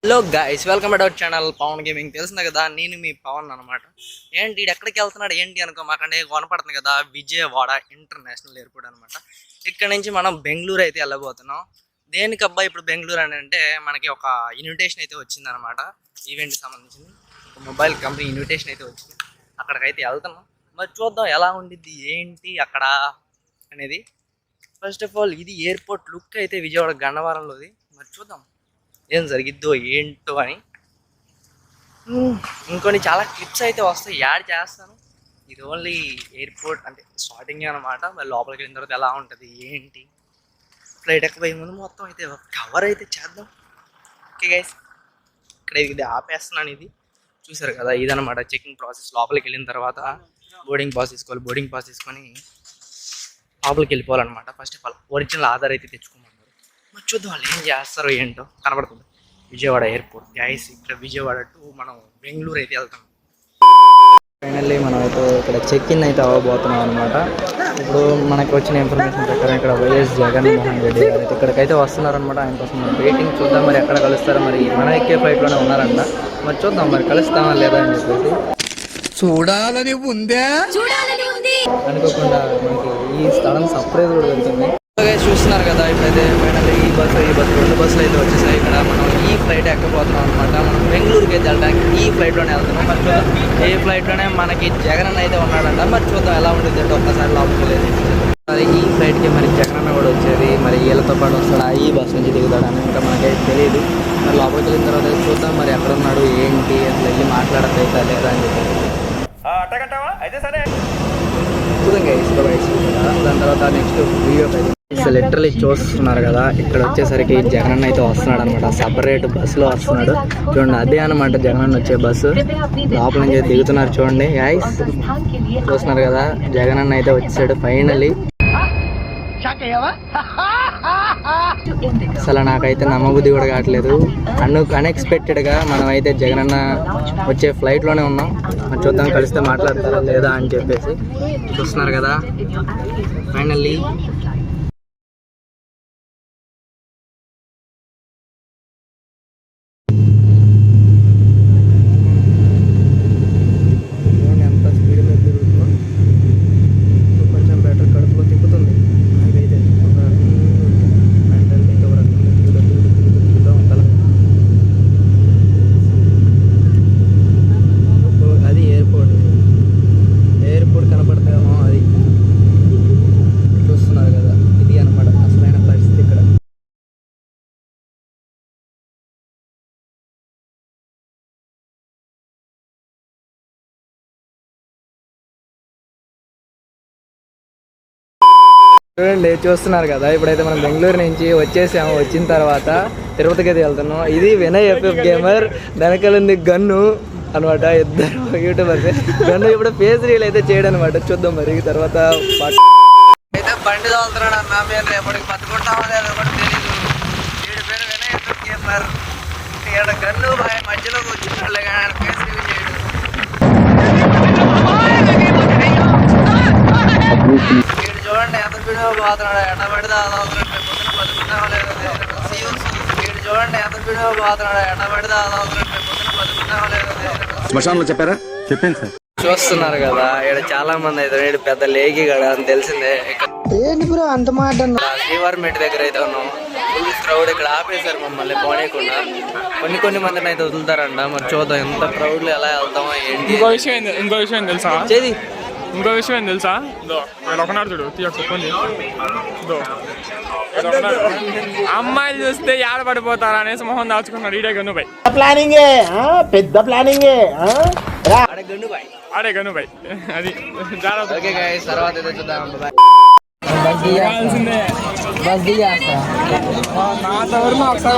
Hello guys, welcome to our channel Pavan gaming. తెలిసింది కదా, నేను మీ పవన్ అనమాట. ఏంటి ఎక్కడికి వెళ్తున్నాడు ఏంటి అనుకో, మాకంటే కనపడుతుంది కదా, విజయవాడ ఇంటర్నేషనల్ ఎయిర్పోర్ట్ అనమాట. ఇక్కడ నుంచి మనం బెంగళూరు అయితే వెళ్ళబోతున్నాం. దేనికి అబ్బాయి ఇప్పుడు బెంగళూరు అని అంటే, మనకి ఒక ఇన్విటేషన్ అయితే వచ్చింది అనమాట. ఈవెంట్కి సంబంధించింది మొబైల్ కంపెనీ ఇన్విటేషన్ అయితే వచ్చింది. అక్కడికైతే వెళ్తున్నాం. మరి చూద్దాం ఎలా ఉండిద్ది ఏంటి అక్కడ అనేది. ఫస్ట్ ఆఫ్ ఆల్ ఇది ఎయిర్పోర్ట్ లుక్ అయితే విజయవాడ గన్నవరంలోది. మరి చూద్దాం ఏం జరిగిద్దో ఏంటో అని. ఇంకొన్ని చాలా క్లిప్స్ అయితే వస్తాయి, యాడ్ చేస్తాను. ఇది ఓన్లీ ఎయిర్పోర్ట్ అంటే స్టార్టింగ్ అనమాట. మరి లోపలికి వెళ్ళిన తర్వాత ఎలా ఉంటుంది ఏంటి, ఫ్లైట్ ఎక్కబోయే ముందు మొత్తం అయితే కవర్ అయితే చేద్దాం. ఓకే గైస్, ఇక్కడ ఇది ఆపేస్తున్నాను. ఇది చూసారు కదా, ఇదనమాట చెకింగ్ ప్రాసెస్. లోపలికి వెళ్ళిన తర్వాత బోర్డింగ్ పాస్ తీసుకోవాలి. బోర్డింగ్ పాస్ తీసుకొని లోపలికి వెళ్ళిపోవాలన్నమాట. First of all original Aadhaar అయితే తెచ్చుకోమన్నారు. మరి చూద్దాం వాళ్ళు ఏం చేస్తారో ఏంటో. కనబడుతుంది విజయవాడ ఎయిర్పోర్ట్ గైస్. ఇక్కడ విజయవాడ టు మనం బెంగళూరు అయితే వెళ్తాం. ఫైనల్లీ మనం అయితే ఇక్కడ చెక్ ఇన్ అయితే అవ్వబోతున్నాం అనమాట. ఇప్పుడు మనకు వచ్చిన ఇన్ఫర్మేషన్ ప్రకారం ఇక్కడ వైఎస్ జగన్మోహన్ రెడ్డి గారు అయితే ఇక్కడికైతే వస్తున్నారనమాట. ఆయన కోసం మనం వెయిటింగ్. చూద్దాం మరి ఎక్కడ కలుస్తారో. మరి మన ఎక్కే ఫ్లైట్లోనే ఉన్నారంట. మరి చూద్దాం మరి కలుస్తామా లేదా అని చెప్పేసి. చూడాలని ఉందే అనుకోకుండా మనకి ఈ స్థలం సర్ప్రైజ్ కూడా వెళ్తుంది. చూస్తున్నారు కదా, ఇప్పుడైతే ఫైనల్లీ ఈ బస్సు రెండు బస్సులు అయితే వచ్చేసాయి. ఇక్కడ మనం ఈ ఫ్లైట్ ఎక్కబోతున్నాం అనమాట. మనం బెంగళూరుకి అయితే వెళ్ళడానికి ఈ ఫ్లైట్లోనే వెళ్తున్నాం. మరి చూద్దాం ఏ ఫ్లైట్లోనే మనకి జగన్ అన్న అయితే ఉన్నాడంట. మరి చూద్దాం ఎలా ఉంటుంది అంటే ఒక్కసారి లోపలికి వెళ్ళేది. మరి ఈ ఫ్లైట్కి మరి జగన్ అన్న కూడా వచ్చేది. మరి వీళ్ళతో పాటు వస్తాడా, ఈ బస్సు నుంచి దిగుతాడు అని ఇంకా మనకైతే తెలియదు. మరి లోపలికి వెళ్ళిన తర్వాత చూద్దాం మరి ఎక్కడ ఉన్నాడు ఏంటి, అసలు వెళ్ళి మాట్లాడతాయితా లేదా అని చెప్పి దాని తర్వాత నెక్స్ట్ వీడియో లిటరలీ చూస్తున్నారు కదా. ఇక్కడ వచ్చేసరికి జగన్ అన్న అయితే వస్తున్నాడు అనమాట. సపరేట్ బస్సులో వస్తున్నాడు. చూడండి అదే అనమాట జగన్ అన్న వచ్చే బస్సు. లోపల నుంచి దిగుతున్నారు చూడండి గైస్. చూస్తున్నారు కదా, జగన్ అన్న అయితే వచ్చాడు ఫైనల్లీ. అసలు నాకైతే నమ్మబుద్ధి కూడా కావట్లేదు. అన్ఎక్స్పెక్టెడ్గా మనం అయితే జగన్ అన్న వచ్చే ఫ్లైట్లోనే ఉన్నాం. చూద్దాం కలిస్తే మాట్లాడతారా లేదా అని చెప్పేసి. చూస్తున్నారు కదా ఫైనల్లీ. చూడండి చూస్తున్నారు కదా, ఇప్పుడైతే మనం బెంగళూరు నుంచి వచ్చేసాము. వచ్చిన తర్వాత తిరుపతికి అయితే వెళ్తున్నాం. ఇది వినయ్ ఎఫ్ఎఫ్ గేమర్, వెనకాలంది గన్ను అనమాట. ఇద్దరు యూట్యూబర్స్. గన్ను ఇప్పుడు ఫేస్ రీల్ అయితే చేయడం అనమాట. చూద్దాం మరి తర్వాత అయితే బండి తోలుతున్నాడు అన్న. పేరు రేపటికి పట్టుకుంటామో లేదో కూడా తెలీదు. వీడి పేరు వినయ్ ఎఫ్ఎఫ్ గేమర్. ఇక్కడ గన్ను మధ్యలోకి వచ్చినట్లే కానీ ఆయన ఫేస్ రీల్ చేయడు. చూడండి ఎంత స్పీడ్గా పోతున్నాడు. ఎట్ట పడితే అలా అవుతున్నాడు. పొద్దున బతుకున్నామో లేదో తెలియదు. చూడండి ఎంత స్పీడ్గా పోతున్నాడు. ఎట్ట పడితే అలా అవుతున్నాడు. పొద్దున బతుకున్నామో లేదో తెలియదు. శ్మశానంలో చెప్పారా? చెప్పాను సార్. చూస్తున్నారు కదా, ఇక్కడ చాలా మంది అయితే పెద్ద లేకి కదా అని తెలిసిందే. అంత మాట శ్రీవారిమెట్ దగ్గర అయితే ఉన్నాం. Full crowd. ఇక్కడ ఆపేశారు మమ్మల్ని పోనీయకుండా. కొన్ని మందిని అయితే వదులుతారంట. మరి చూద్దాం ఎంత క్రౌడ్ లో ఎలా వెళ్తామో ఏంటి. ఇంకో విషయం తెలుసా ఒకనాడు చూడు చెప్పండి. అమ్మాయిలు చూస్తే ఏడ పడిపోతారా అనేసి మొహం దాచుకున్నాడు. ఈడే గన్నుబాయ్ పెద్ద ప్లానింగ్ ఆడే గన్నుబాయ్. అది తర్వాత చూద్దాం.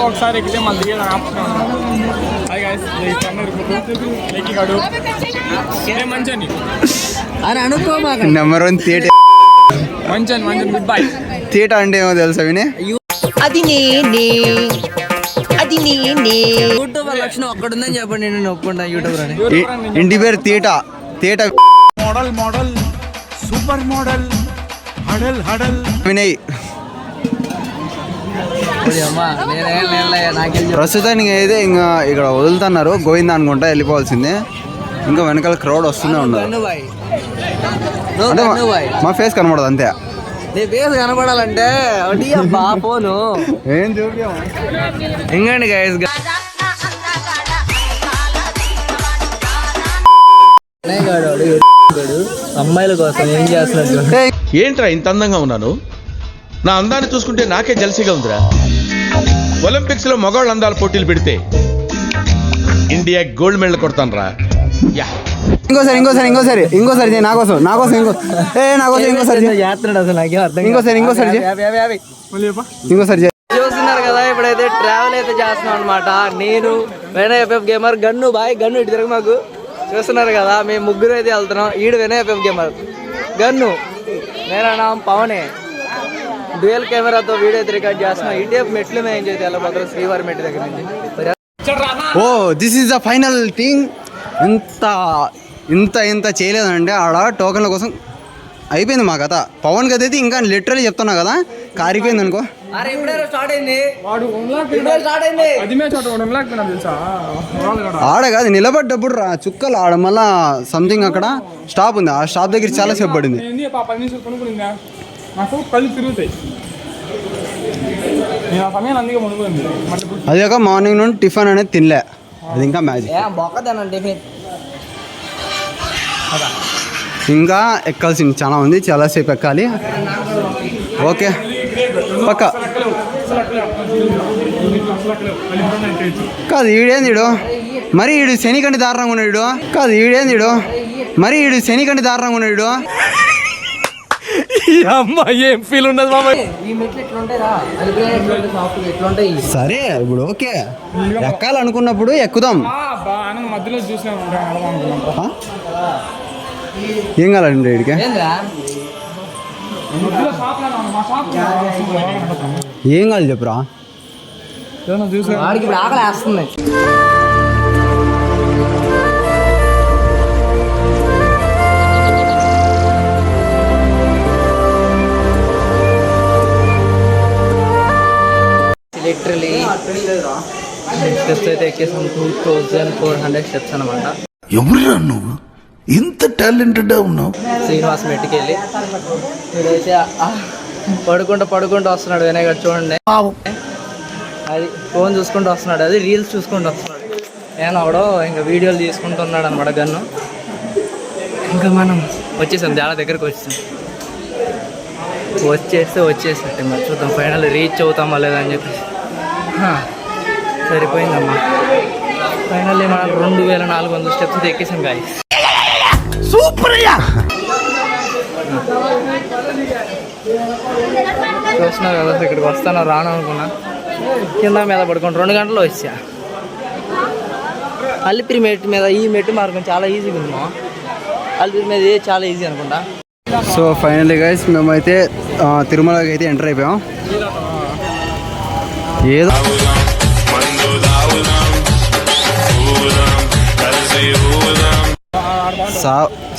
ఒకసారి ఎక్కితే మళ్ళీ మంచి నెంబర్ 1 థియేటర్. మంచి గుడ్ బై. థియేటర్ అంటే ఏమో తెలుసా వినే? అది నేనే యూట్యూబ్ లక్షణం ఒక్కడుందని చెప్పండి. నేను ఒప్పుకుంటా యూట్యూబర్ అని. ఇంటి పేరు థియేటర్ మోడల్ సూపర్ మోడల్ హడల్ వినయ్ గైస్ ప్రస్తుతానికి అయితే ఇంకా ఇక్కడ వదులుతున్నారు గోవిందా అనుకుంటా వెళ్ళిపోవాల్సిందే ఇంకా వెనకాల క్రౌడ్ వస్తూనే ఉన్నారు అంటే మా ఫేస్ కనబడదు అంతే నీ ఫేస్ కనపడాలంటే ఫోను ఏం చూపించాము ఇంకండి గైస్ అమ్మాయిల కోసం ఏం చేస్తున్నట్టు ఏంట్రా ఇంత అందంగా ఉన్నాను నా అందాన్ని చూసుకుంటే నాకే జలసిగా ఉందిరా ఒలింపిక్స్ లో మగవాళ్ళ అందాల పోటీలు పెడితే ఇండియా గోల్డ్ మెడల్ కొడతాను రా ఇంకోసారి నా కోసం ఇంకోసారి చేస్తున్నాడు అసలు నాకేం అర్థం ఇంకోసారి చూస్తున్నారు కదా ఇప్పుడైతే ట్రావెల్ అయితే చేస్తున్నాం అనమాట నేను Vinay FF gamer gun gun ఇటు తిరగ మాకు చూస్తున్నారు కదా మేము ముగ్గురు అయితే వెళ్తున్నాం ఈడు వినయ్ ఎఫ్ఎఫ్ గేమర్ గన్ను నేనా పవనే డ్యూయల్ కెమెరాతో వీడియో అయితే రికార్డ్ చేస్తున్నాం ఈటీఎఫ్ మెట్లు మేము ఏం చేస్తే వెళ్ళబోతున్నాం శ్రీవారి మెట్టు దగ్గర నుంచి ఓ this is the final thing ఇంత చేయలేదండి ఆడ టోకన్ల కోసం అయిపోయింది మా కథ పవన్ కథ అయితే ఇంకా లిటరల్లీ చెప్తున్నా కదా కారిపోయింది అనుకో ఆడ కాదు నిలబడ్డప్పుడు రా చుక్కలు ఆడ మళ్ళా సంథింగ్ అక్కడ స్టాప్ ఉంది ఆ స్టాప్ దగ్గర చాలా సేపు పడింది అది ఒక మార్నింగ్ నుండి టిఫిన్ అనేది తినలే అది ఇంకా మ్యాజిక్ ఇంకా ఎక్కాల్సింది చాలా ఉంది చాలాసేపు ఎక్కాలి ఓకే పక్క కాదు ఈడేందిడు మరి ఈడు శనికంటి దారుణంగా ఉన్నాడు కాదు ఈడేందిడు మరి ఈడు శనికంటి దారుణంగా ఉన్నాడు ఏం ఫీల్ ఉండదు సరే ఇప్పుడు ఓకే ఎక్కాలనుకున్నప్పుడు ఎక్కుదాం మధ్యలో చూసినా ఏం కావాలండి వీడికి ఏం కావాలి చెప్పురా వాడికి ఆకలి వేస్తుంది లిటరలీ స్టెప్స్ అయితే ఎక్కేసాం 2400 స్టెప్స్ అనమాట ఎవరురా నువ్వు ఇంత టాలెంటెడ్ ఉన్నావు శ్రీనివాస్ మెట్టుకెళ్ళి ఇదైతే పడుకుంటూ వస్తున్నాడు వినయ్ గారు చూడండి అది ఫోన్ చూసుకుంటూ వస్తున్నాడు అది రీల్స్ చూసుకుంటూ వస్తున్నాడు నేను అవడో ఇంకా వీడియోలు తీసుకుంటున్నాడు అనమాట గన్ను ఇంకా మనం వచ్చేసాం చాలా దగ్గరకు వచ్చేసినట్టు మరి చూద్దాం ఫైనల్ రీచ్ అవుతామా లేదా అని చెప్పి సరిపోయిందమ్మా ఫైనల్లీ మనం 2400 స్టెప్స్ ఎక్కేసాం గాయస్ సూపర్ అయ్యా చూస్తున్నారు కదా ఇక్కడికి వస్తాను రాను అనుకున్నా కింద మీద పడుకోండి 2 గంటలు వచ్చా అల్లిపిరి మెట్టు మీద ఈ మెట్టు మార్గం చాలా ఈజీగా ఉంది అల్లిపిరి మీద చాలా ఈజీ అనుకుంటా సో ఫైనల్లీ గైస్ మేమైతే తిరుమలకి అయితే ఎంటర్ అయిపోయాం ఏదో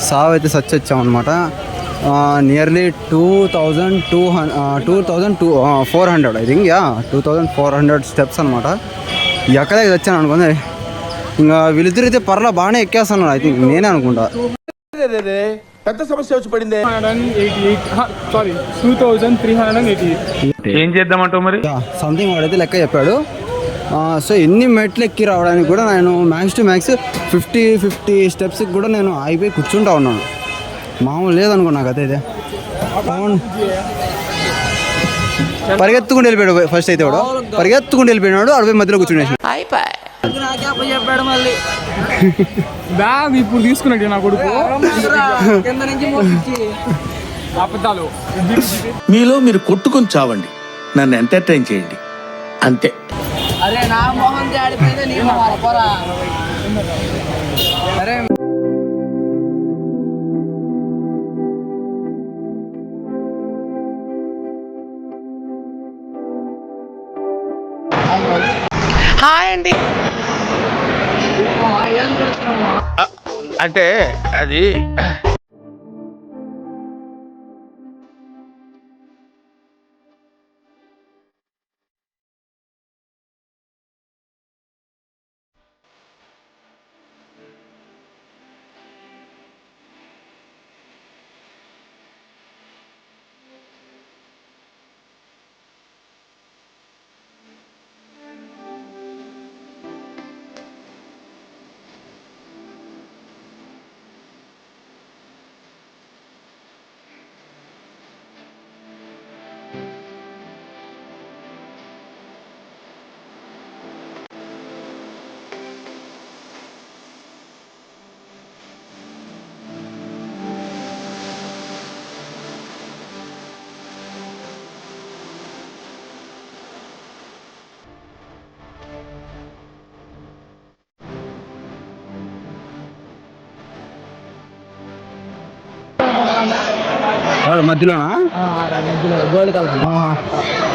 సావ్ అయితే సచ్ వచ్చామన్నమాట నియర్లీ 2400 ఐ థింక్ 2400 స్టెప్స్ అనమాట ఎక్కడికి వచ్చాను అనుకుంది ఇంకా వీళ్ళిద్దరు అయితే పర్లా బాగానే ఎక్కేస్తున్నారు ఐ థింక్ నేనే అనుకుంటా పెద్ద సమస్య వచ్చి పడింది 2388 ఏం చేద్దామంటావు మరి సంథింగ్ వాడైతే లెక్క చెప్పాడు సో ఎన్ని మెట్లు ఎక్కి రావడానికి కూడా నేను మ్యాక్స్ టు మ్యాక్స్ 50 స్టెప్స్కి కూడా నేను అయిపోయి కూర్చుంటా ఉన్నాను మామూలు లేదనుకున్నా కదా ఇదే పరిగెత్తుకుంటూ వెళ్ళిపోయాడు ఫస్ట్ అయితే వాడు పరిగెత్తుకుంటూ వెళ్ళిపోయినాడు అడిపోయి మధ్యలో కూర్చునేసి చెప్పాడు మళ్ళీ బ్యాగ్ ఇప్పుడు తీసుకున్నట్టు నా కొడుకు అబద్ధాలు మీలో మీరు కొట్టుకొని చావండి నన్ను ఎంటర్టైన్ చేయండి అంతే అరే నా మొహం ఆడిపోయిందే నీ మొహం పోరా అరే హాయ్ అండి అంటే అది మధ్యలోనా మధ్యలో గోల్డ్ కలర్